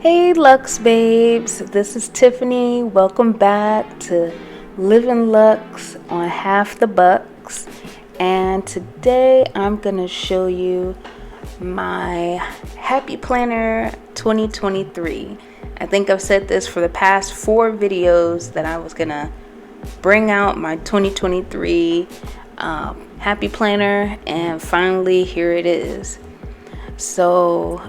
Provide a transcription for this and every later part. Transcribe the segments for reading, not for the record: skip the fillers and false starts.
Hey Luxx Babes, this is Tiffany. Welcome back to Living Luxx on Half the Buxx. And today I'm going to show you my Happy Planner 2023. I think I've said this for the past 4 videos that I was going to bring out my 2023 Happy Planner, and finally here it is. So,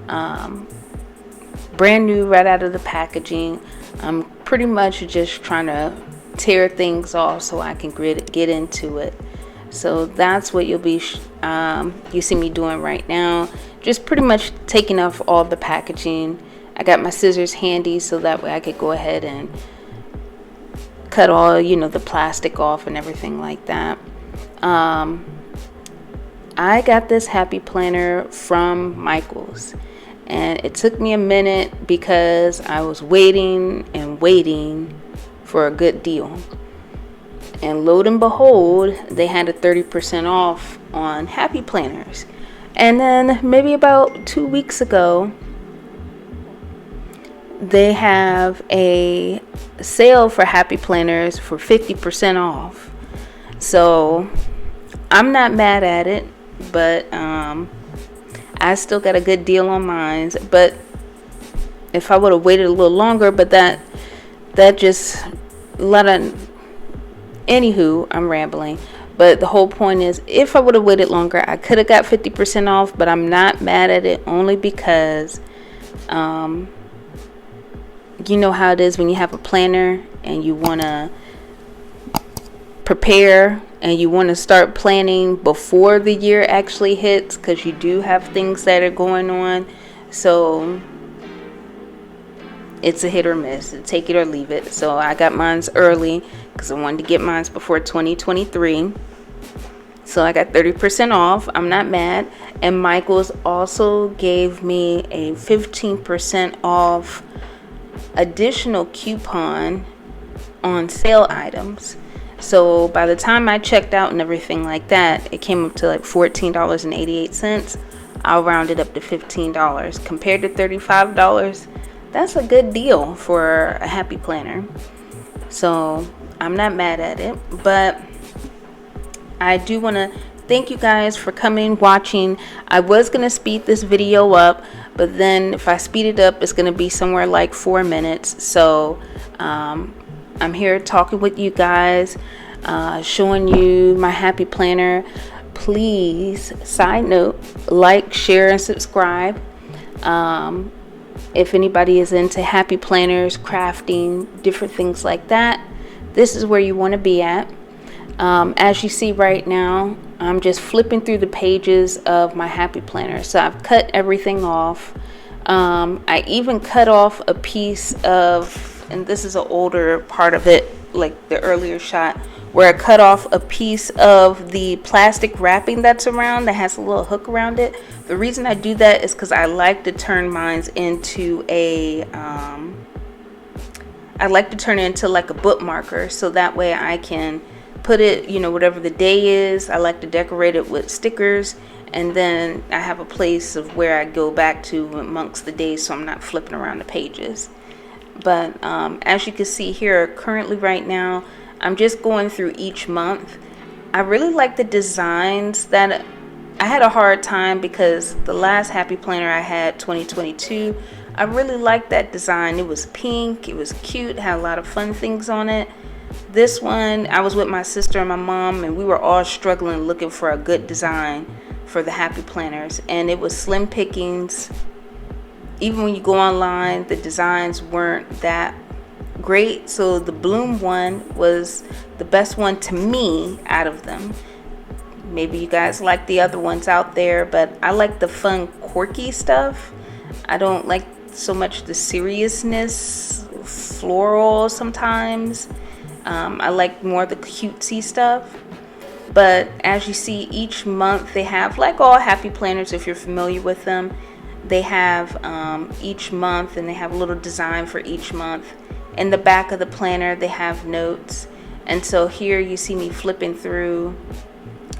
brand new right out of the packaging. I'm pretty much just trying to tear things off so I can get into it. So that's what you see me doing right now. Just pretty much taking off all the packaging. I got my scissors handy so that way I could go ahead and cut all, the plastic off and everything like that. I got this Happy Planner from Michaels. And it took me a minute because I was waiting and waiting for a good deal. And lo and behold, they had a 30% off on Happy Planners. And then maybe about 2 weeks ago, they have a sale for Happy Planners for 50% off. So I'm not mad at it, but I still got a good deal on mine. But if I would have waited a little longer, but that just anywho, I'm rambling. But the whole point is, if I would have waited longer, I could have got 50% off, but I'm not mad at it only because you know how it is when you have a planner and you want to prepare and you want to start planning before the year actually hits, because you do have things that are going on. So it's a hit or miss, take it or leave it. So I got mine's early because I wanted to get mine's before 2023. So I got 30% off. I'm not mad. And Michaels also gave me a 15% off additional coupon on sale items. So by the time I checked out and everything like that, it came up to like $14.88. I'll round it up to $15 compared to $35. That's a good deal for a Happy Planner. So I'm not mad at it, but I do want to thank you guys for coming, watching. I was going to speed this video up, but then if I speed it up, it's going to be somewhere like 4 minutes. So I'm here talking with you guys, showing you my Happy Planner. Please, side note, like, share, and subscribe. If anybody is into Happy Planners, crafting, different things like that, this is where you want to be at. As you see right now, I'm just flipping through the pages of my Happy Planner. So I've cut everything off. I even cut off a piece of, and this is an older part of it, like the earlier shot, where I cut off a piece of the plastic wrapping that's around that has a little hook around it. The reason I do that is because I like to turn mine into like a bookmarker, so that way I can put it, whatever the day is. I like to decorate it with stickers, and then I have a place of where I go back to amongst the days, so I'm not flipping around the pages. But as you can see here, currently right now, I'm just going through each month. I really like the designs that I had a hard time because the last Happy Planner I had, 2022, I really liked that design. It was pink, it was cute, had a lot of fun things on it. This one, I was with my sister and my mom, and we were all struggling looking for a good design for the Happy Planners, and it was slim pickings. Even when you go online, the designs weren't that great. So the Bloom one was the best one to me out of them. Maybe you guys like the other ones out there, but I like the fun, quirky stuff. I don't like so much the seriousness, floral sometimes. I like more the cutesy stuff. But as you see, each month they have, like all Happy Planners, if you're familiar with them, they have each month, and they have a little design for each month. In the back of the planner, they have notes. And so here you see me flipping through.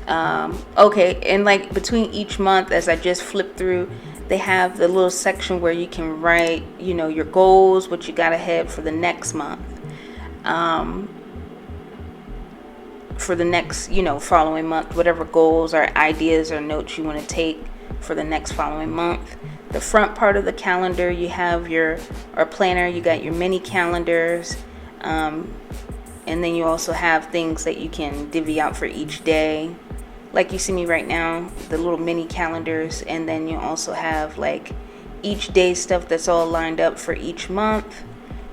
Okay, and like between each month, as I just flip through, they have the little section where you can write, your goals, what you got ahead for the next month, for the next, following month, whatever goals or ideas or notes you want to take for the next following month. The front part of the calendar, you have your planner, you got your mini calendars, and then you also have things that you can divvy out for each day. Like you see me right now, the little mini calendars, and then you also have like each day stuff that's all lined up for each month,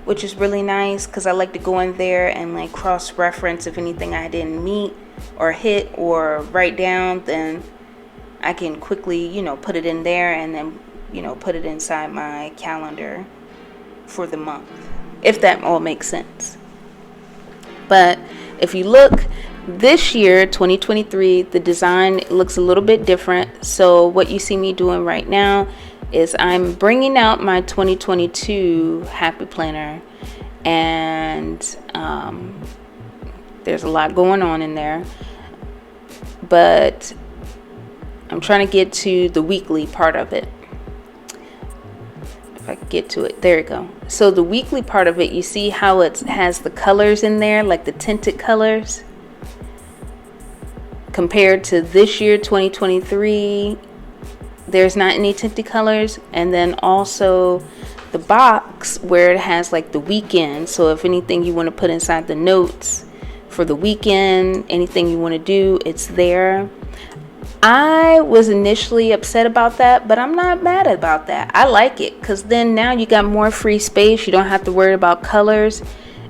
which is really nice because I like to go in there and like cross-reference if anything I didn't meet or hit or write down, then I can quickly, put it in there and then, put it inside my calendar for the month, if that all makes sense. But if you look, this year, 2023, the design looks a little bit different. So what you see me doing right now is I'm bringing out my 2022 Happy Planner, and there's a lot going on in there, but I'm trying to get to the weekly part of it. If I could get to it, there you go. So the weekly part of it, you see how it has the colors in there, like the tinted colors, compared to this year, 2023. There's not any tinted colors. And then also the box where it has like the weekend. So if anything you want to put inside the notes for the weekend, anything you want to do, it's there. I was initially upset about that, but I'm not mad about that. I like it because then now you got more free space. You don't have to worry about colors,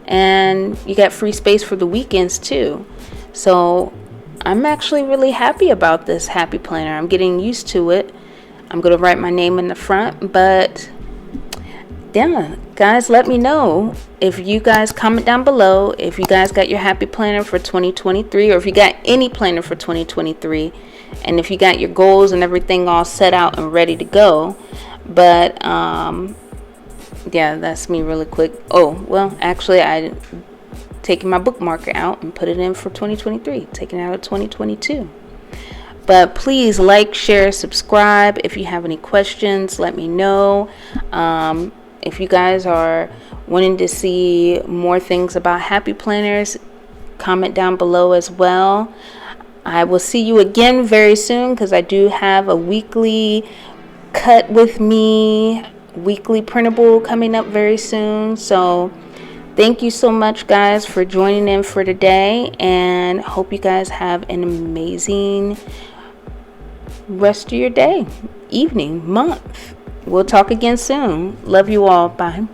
and you got free space for the weekends too. So I'm actually really happy about this Happy Planner. I'm getting used to it. I'm going to write my name in the front, but yeah, guys, let me know if you guys comment down below if you guys got your Happy Planner for 2023, or if you got any planner for 2023, and if you got your goals and everything all set out and ready to go. But yeah, that's me really quick. Oh, well, actually, I taking my bookmarker out and put it in for 2023, taking it out of 2022. But please like, share, subscribe. If you have any questions, let me know. If you guys are wanting to see more things about Happy Planners, comment down below as well. I will see you again very soon because I do have a weekly cut with me, weekly printable coming up very soon. So thank you so much, guys, for joining in for today, and hope you guys have an amazing rest of your day, evening, month. We'll talk again soon. Love you all. Bye.